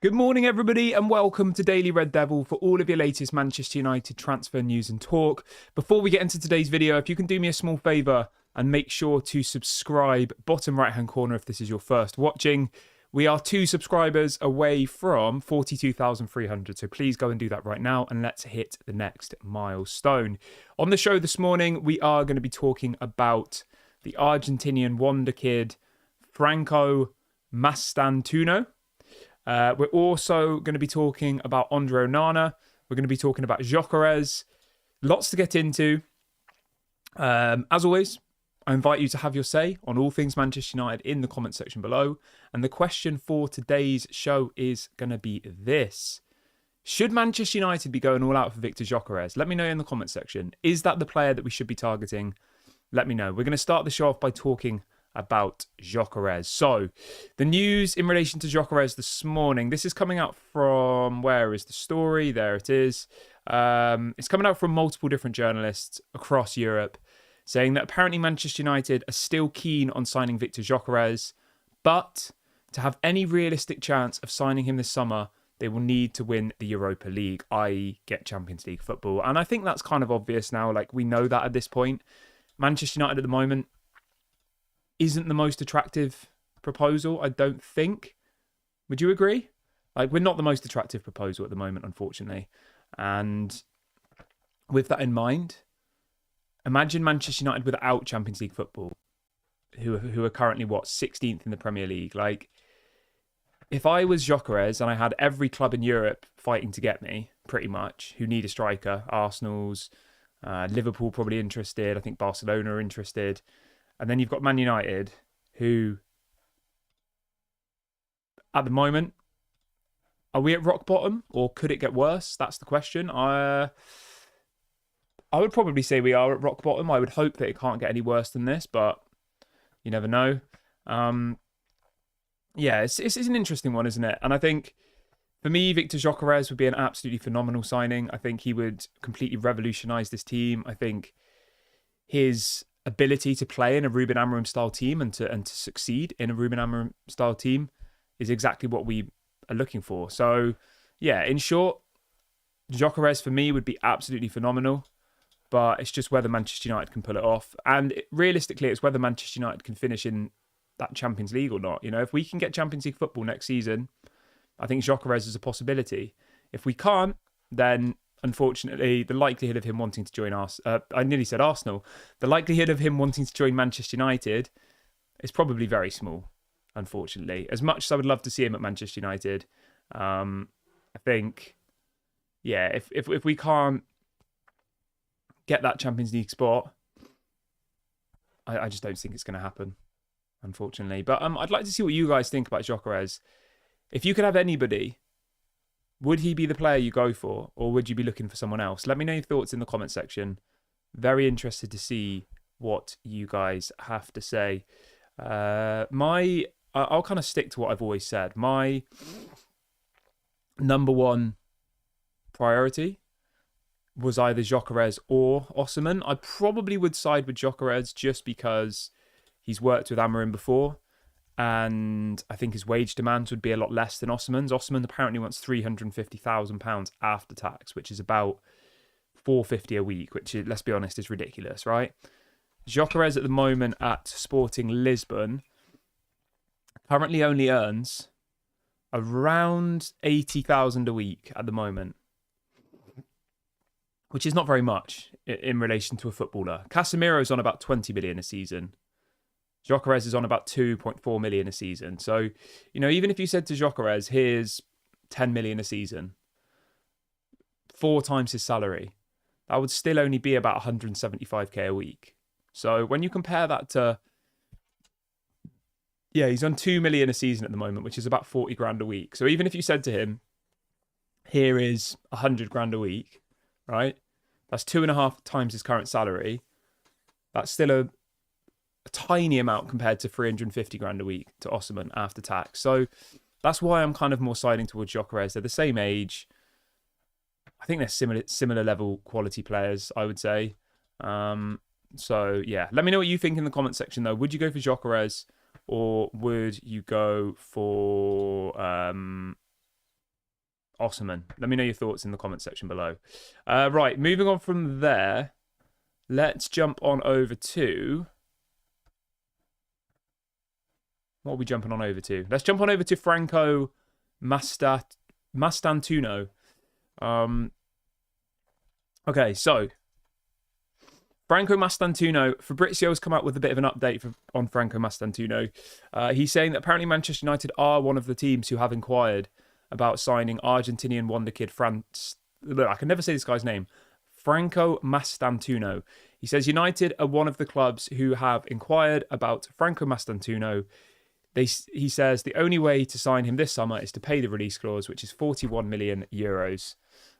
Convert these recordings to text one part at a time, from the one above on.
Good morning, everybody, and welcome to Daily Red Devil for all of your latest Manchester United transfer news and talk. Before we get into today's video, if you can do me a small favour and make sure to subscribe, bottom right-hand corner if this is your first watching. We are 2 subscribers away from 42,300, so please go and do that right now, and let's hit the next milestone. On the show this morning, we are going to be talking about the Argentinian wonder kid, Franco Mastantuono. We're also going to be talking about Onana. We're going to be talking about Gyökeres. Lots to get into. As always, I invite you to have your say on all things Manchester United in the comment section below. And the question for today's show is going to be this. Should Manchester United be going all out for Victor Gyökeres? Let me know in the comment section. Is that the player that we should be targeting? Let me know. We're going to start the show off by talking about Gyökeres. So, the news in relation to Gyökeres this morning. This is coming out from, where is the story? There it is. It's coming out from multiple different journalists across Europe, saying that apparently Manchester United are still keen on signing Victor Gyökeres, but to have any realistic chance of signing him this summer, they will need to win the Europa League, i.e. get Champions League football. And I think that's kind of obvious now. Like, we know that at this point. Manchester United at the moment isn't the most attractive proposal, I don't think. Would you agree? Like, we're not the most attractive proposal at the moment, unfortunately. And with that in mind, imagine Manchester United without Champions League football, who are currently, 16th in the Premier League. Like, if I was Gyökeres and I had every club in Europe fighting to get me, pretty much, who need a striker, Arsenal's, Liverpool probably interested, I think Barcelona are interested. And then you've got Man United, who, at the moment, are we at rock bottom, or could it get worse? That's the question. I would probably say we are at rock bottom. I would hope that it can't get any worse than this, but you never know. Yeah, it's an interesting one, isn't it? And I think, for me, Victor Gyökeres would be an absolutely phenomenal signing. I think he would completely revolutionise this team. I think his ability to play in a Ruben Amorim style team and to succeed in a Ruben Amorim style team is exactly what we are looking for. So, yeah, in short, Gyökeres for me would be absolutely phenomenal, but it's just whether Manchester United can pull it off. And realistically, it's whether Manchester United can finish in that Champions League or not. You know, if we can get Champions League football next season, I think Gyökeres is a possibility. If we can't, then unfortunately, the likelihood of him wanting to join us, I nearly said Arsenal, the likelihood of him wanting to join Manchester United is probably very small, unfortunately. As much as I would love to see him at Manchester United, I think, yeah, if we can't get that Champions League spot, I just don't think it's going to happen, unfortunately. But I'd like to see what you guys think about Gyökeres. If you could have anybody, would he be the player you go for, or would you be looking for someone else? Let me know your thoughts in the comment section. Very interested to see what you guys have to say. I'll kind of stick to what I've always said. My number one priority was either Gyökeres or Osimhen. I probably would side with Gyökeres just because he's worked with Amorim before, and I think his wage demands would be a lot less than Osimhen's. Osimhen apparently wants £350,000 after tax, which is about $450 a week, which, let's be honest, is ridiculous, right? Gyökeres at the moment at Sporting Lisbon currently only earns around $80,000 a week at the moment, which is not very much in relation to a footballer. Casemiro's on about 20 million a season. Gyökeres is on about 2.4 million a season. So, you know, even if you said to Gyökeres, here's 10 million a season, 4 times his salary, that would still only be about 175k a week. So when you compare that to, yeah, he's on 2 million a season at the moment, which is about 40 grand a week. So even if you said to him, here is 100 grand a week, right? That's 2.5 times his current salary. That's still a tiny amount compared to 350 grand a week to Osimhen after tax. So that's why I'm kind of more siding towards Gyökeres. They're the same age. I think they're similar level quality players, I would say. So yeah, let me know what you think in the comment section though. Would you go for Gyökeres, or would you go for Osimhen. Let me know your thoughts in the comment section below. Right, moving on from there, let's jump on over to... What are we jumping on over to? Let's jump on over to Franco Mastantuono. Okay, so Franco Mastantuono, Fabrizio's come out with a bit of an update on Franco Mastantuono. He's saying that apparently Manchester United are one of the teams who have inquired about signing Argentinian wonder kid Look, I can never say this guy's name. Franco Mastantuono. He says United are one of the clubs who have inquired about Franco Mastantuono. He says the only way to sign him this summer is to pay the release clause, which is 41 million euros.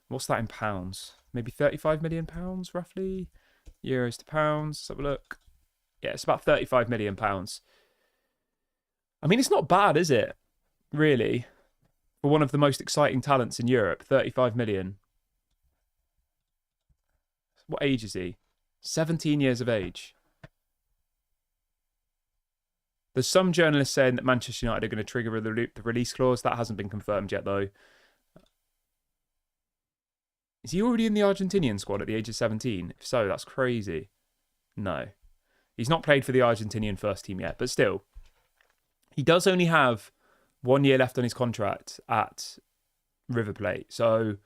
What's that in pounds? Maybe 35 million pounds, roughly? Euros to pounds. Let's have a look. Yeah, it's about 35 million pounds. I mean, it's not bad, is it? Really? For one of the most exciting talents in Europe, 35 million. What age is he? 17 years of age. There's some journalists saying that Manchester United are going to trigger the release clause. That hasn't been confirmed yet, though. Is he already in the Argentinian squad at the age of 17? If so, that's crazy. No. He's not played for the Argentinian first team yet, but still. He does only have 1 year left on his contract at River Plate. So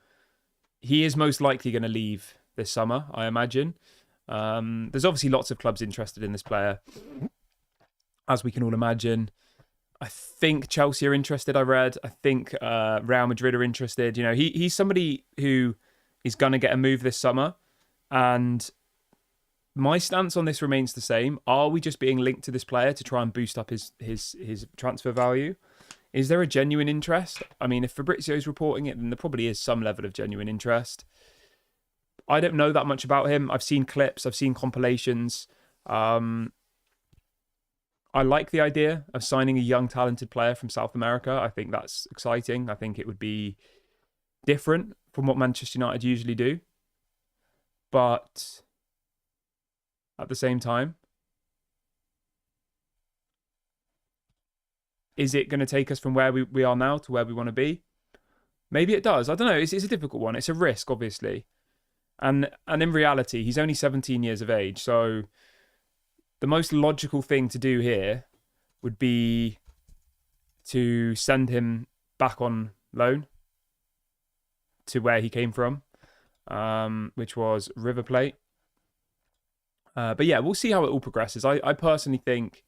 he is most likely going to leave this summer, I imagine. There's obviously lots of clubs interested in this player, as we can all imagine. I think Chelsea are interested, I read. I think Real Madrid are interested. You know, he's somebody who is going to get a move this summer. And my stance on this remains the same. Are we just being linked to this player to try and boost up his transfer value? Is there a genuine interest? I mean, if Fabrizio's reporting it, then there probably is some level of genuine interest. I don't know that much about him. I've seen clips. I've seen compilations. I like the idea of signing a young, talented player from South America. I think that's exciting. I think it would be different from what Manchester United usually do. But at the same time, is it going to take us from where we are now to where we want to be? Maybe it does. I don't know. It's a difficult one. It's a risk, obviously. And in reality, he's only 17 years of age. So the most logical thing to do here would be to send him back on loan to where he came from, which was River Plate. But yeah, we'll see how it all progresses. I personally think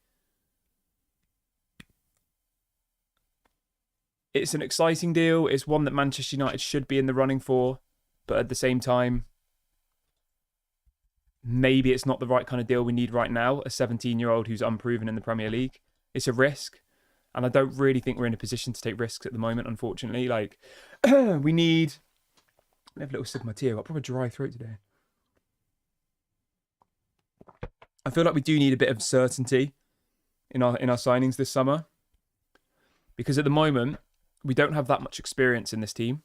it's an exciting deal. It's one that Manchester United should be in the running for. But at the same time, maybe it's not the right kind of deal we need right now. A 17-year-old who's unproven in the Premier League. It's a risk. And I don't really think we're in a position to take risks at the moment, unfortunately. Like, we need... I have a little sip of my tea. I've got a proper dry throat today. I feel like we do need a bit of certainty in our signings this summer. Because at the moment, we don't have that much experience in this team.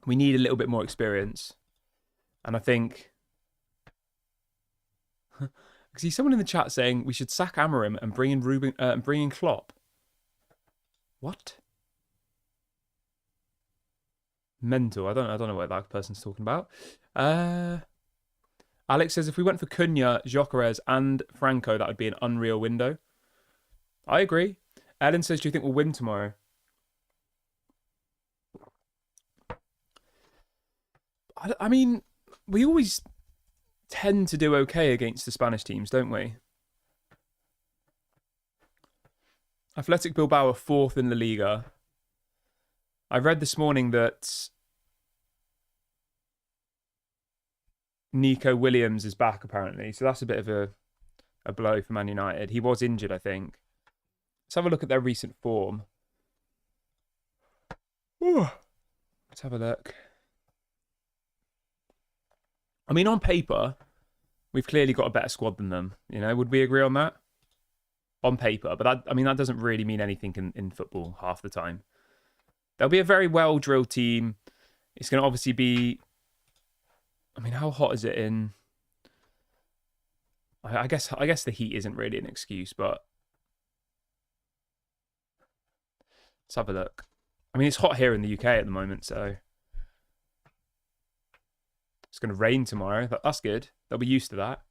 We need a little bit more experience. And I think... I see someone in the chat saying we should sack Amorim and bring in Klopp. What? Mental. I don't know what that person's talking about. Alex says if we went for Cunha, Gyökeres and Franco, that would be an unreal window. I agree. Ellen says, do you think we'll win tomorrow? I mean, we always tend to do okay against the Spanish teams, don't we? Athletic Bilbao are 4th in La Liga. I read this morning that Nico Williams is back, apparently. So that's a bit of a blow for Man United. He was injured, I think. Let's have a look at their recent form. Ooh. Let's have a look. I mean, on paper, we've clearly got a better squad than them. You know, would we agree on that? On paper. But that doesn't really mean anything in football half the time. They'll be a very well-drilled team. It's going to obviously be... I mean, how hot is it in... I guess the heat isn't really an excuse, but... Let's have a look. I mean, it's hot here in the UK at the moment, so it's going to rain tomorrow. That's good. They'll be used to that.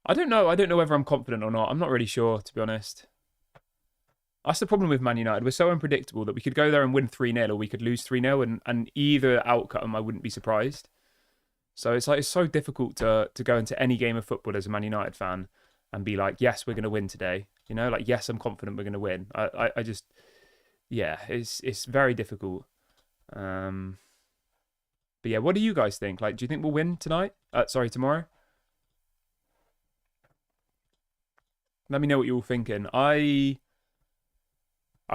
I don't know. I don't know whether I'm confident or not. I'm not really sure, to be honest. That's the problem with Man United. We're so unpredictable that we could go there and win 3-0 or we could lose 3-0, and either outcome I wouldn't be surprised. So it's like it's so difficult to go into any game of football as a Man United fan and be like, yes, we're going to win today. You know, like, yes, I'm confident we're going to win. I just, yeah, it's very difficult. But yeah, what do you guys think? Like, do you think we'll win tonight? Sorry, tomorrow? Let me know what you're all thinking. I'm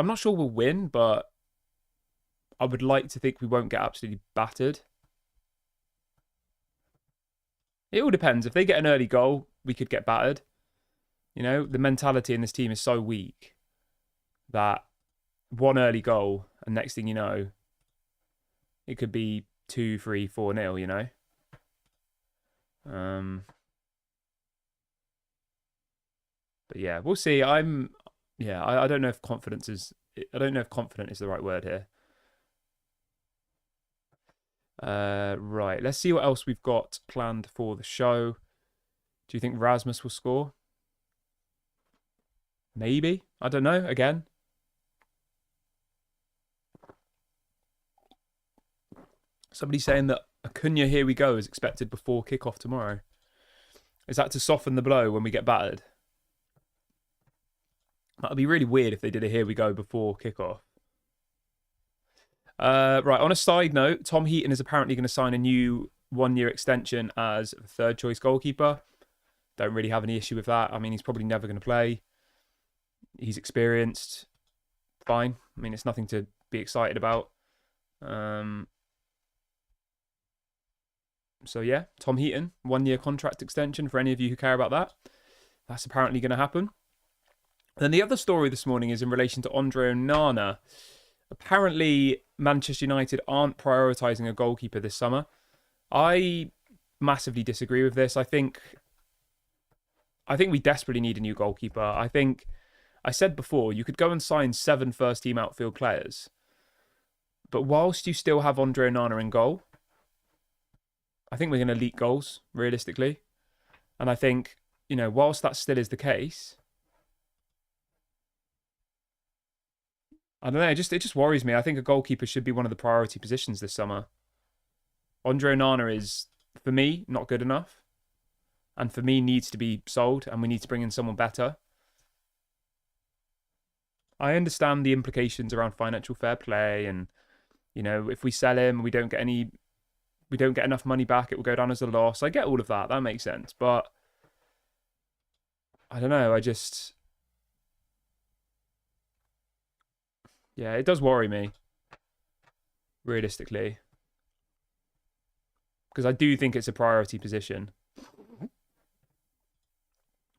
not sure we'll win, but I would like to think we won't get absolutely battered. It all depends. If they get an early goal, we could get battered. You know, the mentality in this team is so weak that one early goal and next thing you know, it could be 2, 3, 4-0, you know? But yeah, we'll see. I don't know if confident is the right word here. Right, let's see what else we've got planned for the show. Do you think Rasmus will score? Maybe. I don't know. Again. Somebody's saying that Acuna, here we go, is expected before kickoff tomorrow. Is that to soften the blow when we get battered? That would be really weird if they did a here we go before kickoff. Right, on a side note, Tom Heaton is apparently going to sign a new 1-year extension as a third choice goalkeeper. Don't really have any issue with that. I mean, he's probably never going to play. He's experienced. Fine. I mean, it's nothing to be excited about. So yeah, Tom Heaton, 1-year contract extension for any of you who care about that. That's apparently going to happen. Then the other story this morning is in relation to Andre Onana. Apparently, Manchester United aren't prioritising a goalkeeper this summer. I massively disagree with this. I think we desperately need a new goalkeeper. I think, I said before, you could go and sign 7 first-team outfield players. But whilst you still have Andre Onana in goal, I think we're going to leak goals, realistically. And I think, you know, whilst that still is the case, I don't know, it just worries me. I think a goalkeeper should be one of the priority positions this summer. Andre Onana is, for me, not good enough. And for me, needs to be sold, and we need to bring in someone better. I understand the implications around financial fair play, and, you know, if we sell him, we don't get enough money back, it will go down as a loss. I get all of that. That makes sense. But I don't know. Yeah, it does worry me, realistically. Because I do think it's a priority position.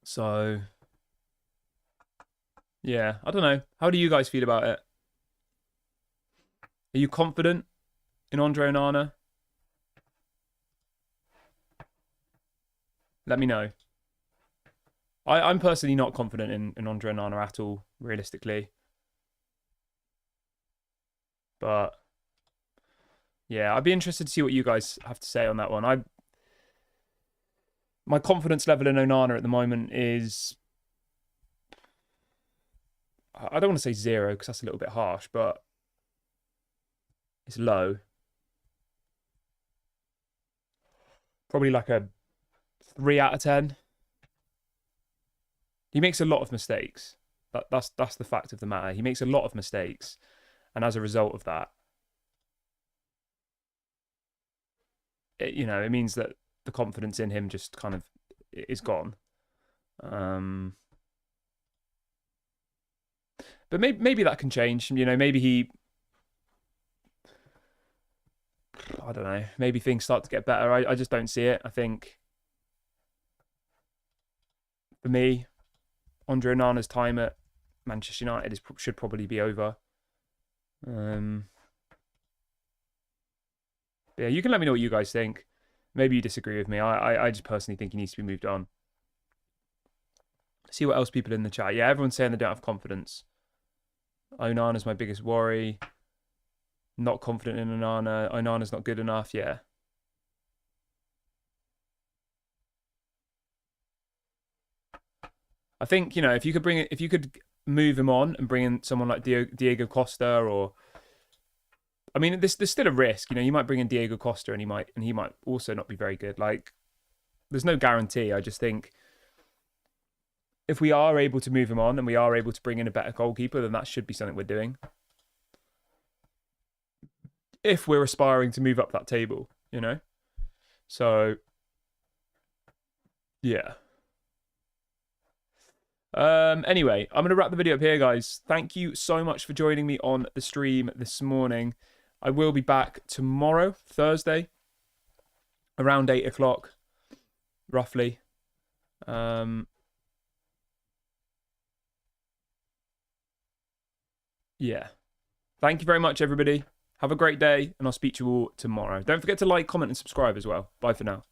So, yeah, I don't know. How do you guys feel about it? Are you confident in Andre Onana? Let me know. I'm personally not confident in Andre Onana at all, realistically. But yeah, I'd be interested to see what you guys have to say on that one. My confidence level in Onana at the moment is, I don't want to say 0 because that's a little bit harsh, but it's low. Probably like a 3 out of 10. He makes a lot of mistakes. That's the fact of the matter. He makes a lot of mistakes. And as a result of that, it means that the confidence in him just kind of is gone. But maybe that can change. You know, maybe I don't know. Maybe things start to get better. I just don't see it. I think, for me, Andre Onana's time at Manchester United should probably be over. Yeah, you can let me know what you guys think. Maybe you disagree with me. I just personally think he needs to be moved on. See what else people in the chat. Yeah, everyone's saying they don't have confidence. Onana's my biggest worry. Not confident in Onana. Onana's not good enough. Yeah. I think, you know, if you could move him on and bring in someone like Diego Costa, or I mean, there's still a risk. You know, you might bring in Diego Costa and he might also not be very good. Like, there's no guarantee. I just think if we are able to move him on and we are able to bring in a better goalkeeper, then that should be something we're doing. If we're aspiring to move up that table, you know? So, yeah. Anyway, I'm going to wrap the video up here, guys. Thank you so much for joining me on the stream this morning. I will be back tomorrow, Thursday, around 8 o'clock, roughly. Yeah. Thank you very much, everybody. Have a great day, and I'll speak to you all tomorrow. Don't forget to like, comment, and subscribe as well. Bye for now.